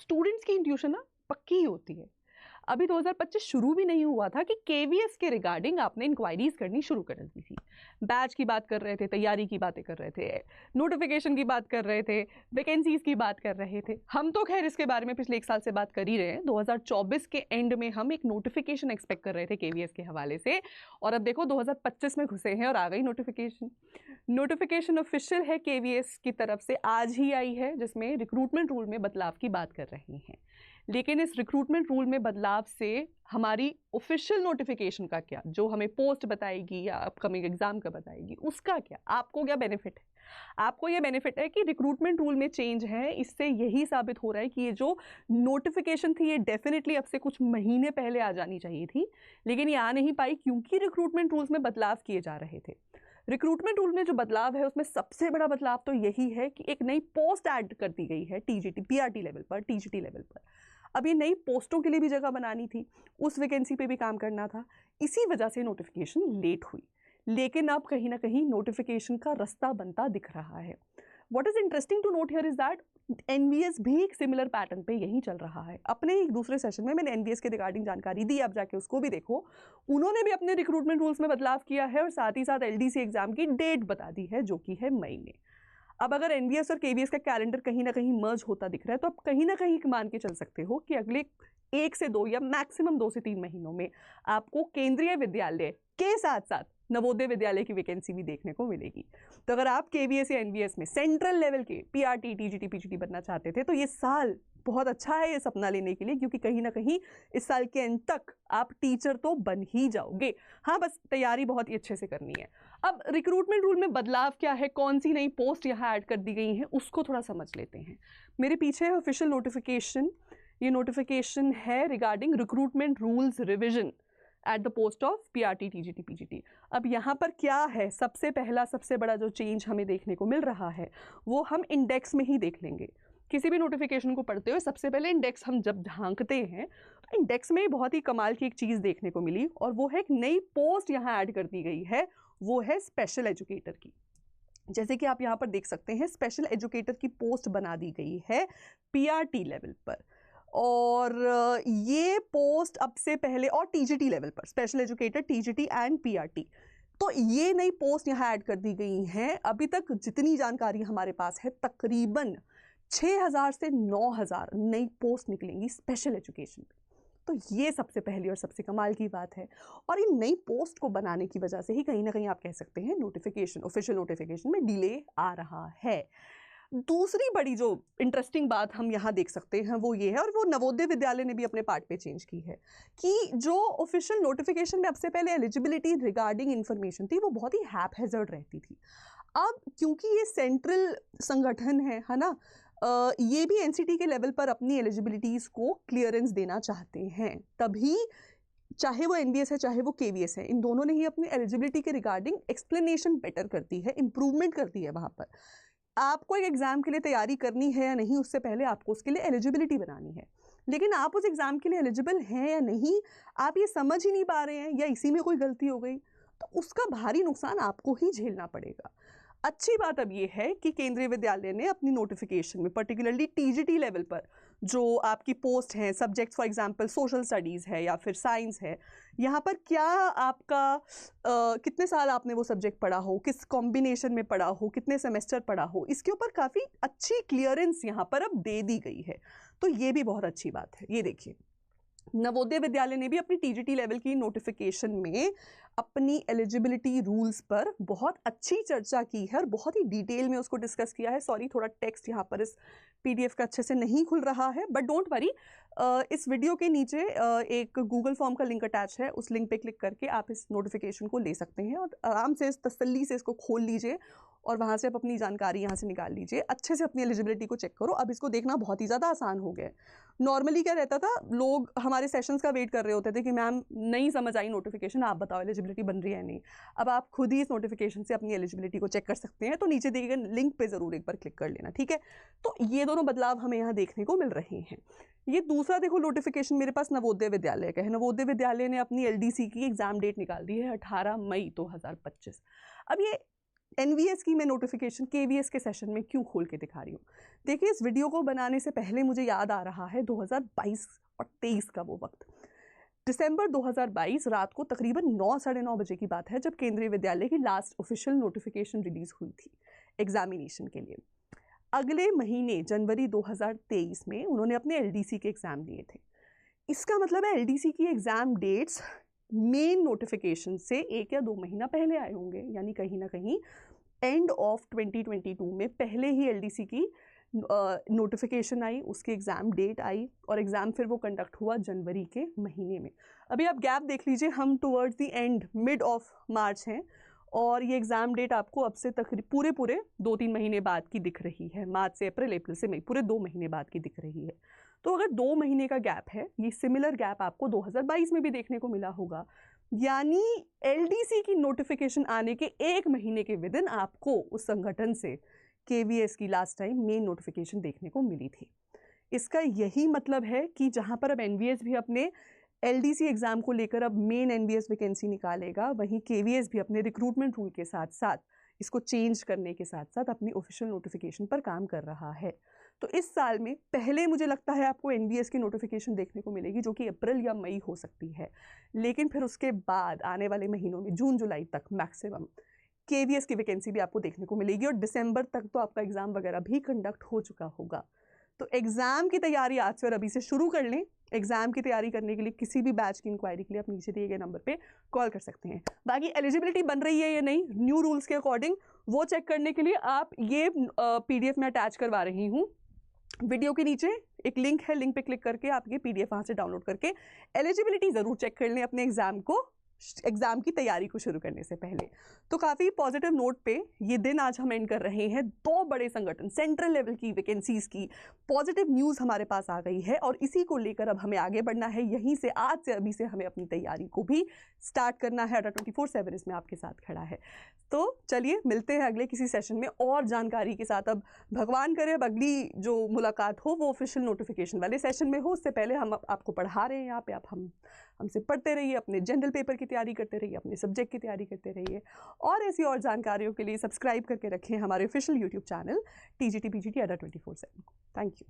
Students की intuition ना पक्की ही होती है। अभी 2025 शुरू भी नहीं हुआ था कि केवीएस के रिगार्डिंग आपने इंक्वायरीज करनी शुरू कर दी थी। बैच की बात कर रहे थे, तैयारी की बातें कर रहे थे, नोटिफिकेशन की बात कर रहे थे, वैकेंसीज की बात कर रहे थे। हम तो खैर इसके बारे में पिछले 1 साल से बात कर ही रहे हैं। 2024 के एंड में हम एक नोटिफिकेशन एक्सपेक्ट कर रहे थे केवीएस के हवाले से, और अब देखो 2025 में घुसे हैं और आ गई नोटिफिकेशन। नोटिफिकेशन ऑफिशियल है केवीएस की तरफ से, आज ही आई है, जिसमें रिक्रूटमेंट रूल में बदलाव की बात कर रहे हैं। लेकिन इस रिक्रूटमेंट रूल में बदलाव से हमारी ऑफिशियल नोटिफिकेशन का क्या, जो हमें पोस्ट बताएगी या अपकमिंग एग्जाम का बताएगी, उसका क्या, आपको क्या बेनिफिट है? आपको ये बेनिफिट है कि रिक्रूटमेंट रूल में चेंज है। इससे यही साबित हो रहा है कि ये जो नोटिफिकेशन थी ये डेफिनेटली अब से कुछ महीने पहले आ जानी चाहिए थी, लेकिन ये आ नहीं पाई क्योंकि रिक्रूटमेंट रूल्स में बदलाव किए जा रहे थे। रिक्रूटमेंट रूल में जो बदलाव है उसमें सबसे बड़ा बदलाव तो यही है कि एक नई पोस्ट ऐड कर दी गई है टीजीटी पीआरटी लेवल पर, टीजीटी लेवल पर। अब ये नई पोस्टों के लिए भी जगह बनानी थी, उस वैकेंसी पे भी काम करना था, इसी वजह से नोटिफिकेशन लेट हुई। लेकिन अब कहीं ना कहीं नोटिफिकेशन का रास्ता बनता दिख रहा है। What is interesting to note here is that NVS भी एक सिमिलर पैटर्न पे यही चल रहा है। अपने एक दूसरे सेशन में मैंने एनवीएस के रिगार्डिंग जानकारी दी, आप जाके उसको भी देखो। उन्होंने भी अपने रिक्रूटमेंट रूल्स में बदलाव किया है और साथ ही साथ एलडीसी एग्जाम की डेट बता दी है, जो कि है मई में। अब अगर एनवीएस और केवीएस का कैलेंडर कहीं ना कहीं मर्ज होता दिख रहा है, तो आप कहीं ना कहीं मान के चल सकते हो कि अगले 1 से 2 या मैक्सिमम 2 से 3 महीनों में आपको केंद्रीय विद्यालय के साथ साथ नवोदय विद्यालय की वैकेंसी भी देखने को मिलेगी। तो अगर आप केवीएस या एनवीएस में सेंट्रल लेवल के पीआरटी, टीजीटी, पीजीटी बनना चाहते थे, तो ये साल बहुत अच्छा है ये सपना लेने के लिए, क्योंकि कहीं ना कहीं इस साल के एंड तक आप टीचर तो बन ही जाओगे। हाँ, बस तैयारी बहुत ही अच्छे से करनी है। अब रिक्रूटमेंट रूल में बदलाव क्या है, कौन सी नई पोस्ट यहाँ ऐड कर दी गई है, उसको थोड़ा समझ लेते हैं। मेरे पीछे है ऑफिशियल नोटिफिकेशन। ये नोटिफिकेशन है regarding recruitment rules revision at the post of PRT, TGT, PGT. अब यहाँ पर क्या है, सबसे पहला सबसे बड़ा जो चेंज हमें देखने को मिल रहा है वो हम इंडेक्स में ही देख लेंगे। किसी भी नोटिफिकेशन को पढ़ते हुए सबसे पहले इंडेक्स हम जब झांकते हैं तो इंडेक्स में बहुत ही कमाल की एक चीज़ देखने को मिली, और वो है एक नई पोस्ट यहाँ ऐड कर दी गई है, वो है स्पेशल एजुकेटर की। जैसे कि आप यहाँ पर देख सकते हैं, स्पेशल एजुकेटर की पोस्ट बना दी गई है पीआरटी लेवल पर, और ये पोस्ट अब से पहले, और टीजीटी लेवल पर, special educator, TGT and PRT, तो ये नई पोस्ट यहाँ ऐड कर दी गई हैं। अभी तक जितनी जानकारी हमारे पास है, तकरीबन 6000 से 9000 नई पोस्ट निकलेंगी स्पेशल एजुकेशन में। तो ये सबसे पहली और सबसे कमाल की बात है, और इन नई पोस्ट को बनाने की वजह से ही कहीं ना कहीं आप कह सकते हैं नोटिफिकेशन, ऑफिशियल नोटिफिकेशन में डिले आ रहा है। दूसरी बड़ी जो इंटरेस्टिंग बात हम यहाँ देख सकते हैं वो ये है, और वो नवोदय विद्यालय ने भी अपने पार्ट पे चेंज की है, कि जो ऑफिशियल नोटिफिकेशन में अब से पहले एलिजिबिलिटी रिगार्डिंग इंफॉर्मेशन थी वो बहुत ही हैपहैज़र्ड रहती थी। अब क्योंकि ये सेंट्रल संगठन है ना, ये भी एनसीटी के लेवल पर अपनी एलिजिबिलिटीज़ को क्लियरेंस देना चाहते हैं, तभी चाहे वो एनवीएस है चाहे वो केवीएस है, इन दोनों ने ही अपनी एलिजिबिलिटी के रिगार्डिंग एक्सप्लेनेशन बेटर कर दी है, इंप्रूवमेंट कर दी है। वहाँ पर आपको एक एग्जाम के लिए तैयारी करनी है या नहीं, उससे पहले आपको उसके लिए एलिजिबिलिटी बनानी है। लेकिन आप उस एग्जाम के लिए एलिजिबल हैं या नहीं, आप ये समझ ही नहीं पा रहे हैं, या इसी में कोई गलती हो गई, तो उसका भारी नुकसान आपको ही झेलना पड़ेगा। अच्छी बात अब ये है कि केंद्रीय विद्यालय ने अपनी नोटिफिकेशन में पर्टिकुलरली टीजीटी लेवल पर जो आपकी पोस्ट हैं, subjects for example social studies है या फिर साइंस है, यहाँ पर क्या आपका कितने साल आपने वो सब्जेक्ट पढ़ा हो, किस कॉम्बिनेशन में पढ़ा हो, कितने सेमेस्टर पढ़ा हो, इसके ऊपर काफ़ी अच्छी क्लियरेंस यहाँ पर अब दे दी गई है। तो ये भी बहुत अच्छी बात है। ये देखिए, नवोदय विद्यालय ने भी अपनी टीजीटी लेवल की नोटिफिकेशन में अपनी एलिजिबिलिटी रूल्स पर बहुत अच्छी चर्चा की है और बहुत ही डिटेल में उसको डिस्कस किया है। सॉरी, थोड़ा टेक्स्ट यहाँ पर इस पीडीएफ का अच्छे से नहीं खुल रहा है, बट डोंट वरी, इस वीडियो के नीचे एक गूगल फॉर्म का लिंक अटैच है, उस लिंक पे क्लिक करके आप इस नोटिफिकेशन को ले सकते हैं और आराम से, इस तसल्ली से इसको खोल लीजिए और वहाँ से आप अपनी जानकारी यहाँ से निकाल लीजिए, अच्छे से अपनी एलिजिबिलिटी को चेक करो। अब इसको देखना बहुत ही ज़्यादा आसान हो गया है। नॉर्मली क्या रहता था, लोग हमारे सेशंस का वेट कर रहे होते थे कि मैम नहीं समझ आई नोटिफिकेशन, आप बताओ एलिजिबिलिटी बन रही है नहीं। अब आप खुद ही इस नोटिफिकेशन से अपनी एलिजिबिलिटी को चेक कर सकते हैं, तो नीचे दिए गए लिंक पे ज़रूर एक बार क्लिक कर लेना, ठीक है। तो ये दोनों बदलाव हमें यहाँ देखने को मिल रहे हैं। ये दूसरा देखो नोटिफिकेशन मेरे पास नवोदय विद्यालय का है। नवोदय विद्यालय ने अपनी एलडीसी की एग्जाम डेट निकाल दी है 18 मई 2025। अब ये एनवीएस की मैं नोटिफिकेशन केवीएस के सेशन में क्यों खोल के दिखा रही हूँ? देखिए, इस वीडियो को बनाने से पहले मुझे याद आ रहा है 2022 और 23 का वो वक्त। दिसंबर 2022 रात को तकरीबन 9 साढ़े 9 बजे की बात है जब केंद्रीय विद्यालय की लास्ट ऑफिशियल नोटिफिकेशन रिलीज हुई थी एग्जामिनेशन के लिए। अगले महीने जनवरी 2023 में उन्होंने अपने एलडीसी के एग्ज़ाम लिए थे। इसका मतलब है एलडीसी की एग्ज़ाम डेट्स मेन नोटिफिकेशन से 1 या 2 महीना पहले आए होंगे, यानी कहीं ना कहीं एंड ऑफ 2022 में पहले ही एलडीसी की नोटिफिकेशन आई, उसकी एग्ज़ाम डेट आई और एग्ज़ाम फिर वो कंडक्ट हुआ जनवरी के महीने में। अभी आप गैप देख लीजिए, हम towards the end mid of March हैं और ये एग्ज़ाम डेट आपको अब से पूरे 2-3 महीने बाद की दिख रही है। मार्च से अप्रैल, अप्रैल से मई, पूरे 2 महीने बाद की दिख रही है। तो अगर 2 महीने का गैप है, ये सिमिलर गैप आपको 2022 में भी देखने को मिला होगा, यानी एलडीसी की नोटिफिकेशन आने के 1 महीने के विदिन आपको उस संगठन से केवीएस की लास्ट टाइम मेन नोटिफिकेशन देखने को मिली थी। इसका यही मतलब है कि जहां पर अब एनवीएस भी अपने एलडीसी एग्जाम को लेकर अब मेन एनवीएस वैकेंसी निकालेगा, वहीं केवीएस भी अपने रिक्रूटमेंट रूल के साथ साथ इसको चेंज करने के साथ साथ अपनी ऑफिशियल नोटिफिकेशन पर काम कर रहा है। तो इस साल में पहले मुझे लगता है आपको एनवीएस की नोटिफिकेशन देखने को मिलेगी जो कि अप्रैल या मई हो सकती है, लेकिन फिर उसके बाद आने वाले महीनों में जून जुलाई तक मैक्सिमम केवीएस की वैकेंसी भी आपको देखने को मिलेगी और दिसंबर तक तो आपका एग्जाम वगैरह भी कंडक्ट हो चुका होगा। तो एग्जाम की तैयारी आज से और अभी से शुरू कर लें। एग्जाम की तैयारी करने के लिए किसी भी बैच की इंक्वायरी के लिए आप नीचे दिए गए नंबर पे कॉल कर सकते हैं। बाकी एलिजिबिलिटी बन रही है या नहीं न्यू रूल्स के अकॉर्डिंग, वो चेक करने के लिए आप ये पीडीएफ में अटैच करवा रही हूँ। वीडियो के नीचे एक लिंक है, लिंक पे क्लिक करके आप ये पीडीएफ वहाँ से डाउनलोड करके एलिजिबिलिटी ज़रूर चेक कर लें अपने एग्जाम की तैयारी को शुरू करने से पहले। तो काफ़ी पॉजिटिव नोट पे ये दिन आज हम एंड कर रहे हैं। 2 बड़े संगठन सेंट्रल लेवल की वैकेंसीज की पॉजिटिव न्यूज़ हमारे पास आ गई है और इसी को लेकर अब हमें आगे बढ़ना है। यहीं से आज से अभी से हमें अपनी तैयारी को भी स्टार्ट करना है। अड्डा 24/7 इसमें आपके साथ खड़ा है। तो चलिए मिलते हैं अगले किसी सेशन में और जानकारी के साथ। अब भगवान करे अब अगली जो मुलाकात हो वो ऑफिशियल नोटिफिकेशन वाले सेशन में हो। उससे पहले हम आपको पढ़ा रहे हैं यहाँ पे, आप हमसे पढ़ते रहिए, अपने जनरल पेपर की तैयारी करते रहिए, अपने सब्जेक्ट की तैयारी करते रहिए और ऐसी और जानकारियों के लिए सब्सक्राइब करके रखें हमारे official YouTube channel TGT PGT अड्डा 24/7। Thank you.